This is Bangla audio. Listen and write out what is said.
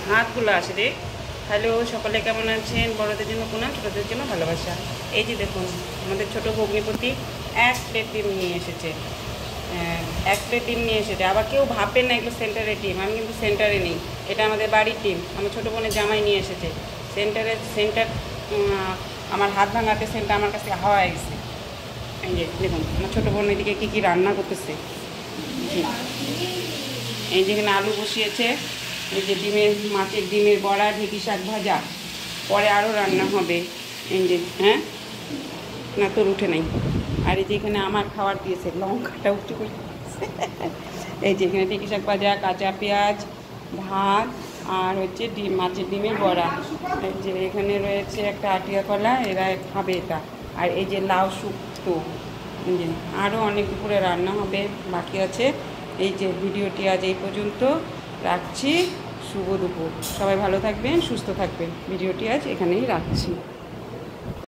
হাতগুলো আসে রে। হ্যালো, সকলে কেমন আছেন? বড়দের জন্য প্রণাম, ছোটোদের জন্য ভালোবাসা। এই যে দেখুন, আমাদের ছোটো ভগ্নিপতি 1 প্লেট ডিম নিয়ে এসেছে। 1 প্লেট ডিম নিয়ে এসেছে। আবার কেউ ভাববেন না এগুলো সেন্টারের ডিম, আমি কিন্তু সেন্টারে নেই। এটা আমাদের বাড়ির ডিম, আমার ছোটো বোনের জামাই নিয়ে এসেছে। সেন্টার আমার হাত ভাঙাতে সেন্টার আমার কাছে হাওয়া গেছে। এই যে দেখুন, আমার ছোটো বোন এদিকে কী কী রান্না করতেছে। এই যেখানে আলু বসিয়েছে, এই যে মাছের ডিমের বড়া, ঢেঁকি শাক ভাজা, পরে আরও রান্না হবে। এই যে হ্যাঁ, না তোর উঠে নাই। আর এই যে এখানে আমার খাবার দিয়েছে, লঙ্কাটা উঠে করে। এই যে এখানে ঢেঁকি শাক ভাজা, কাঁচা পেঁয়াজ, ভাত, আর হচ্ছে মাছের ডিমের বড়া। এই যে এখানে রয়েছে একটা আটিয়া কলা, এরা খাবে এটা। আর এই যে লাউ শুক্তো, এই যে আরও অনেক দুপুরে রান্না হবে, বাকি আছে। এই যে ভিডিওটি আজ এই পর্যন্ত রাখছি। শুভ দুপুর, সবাই ভালো থাকবেন, সুস্থ থাকবেন। ভিডিওটি আজ এখানেই রাখছি।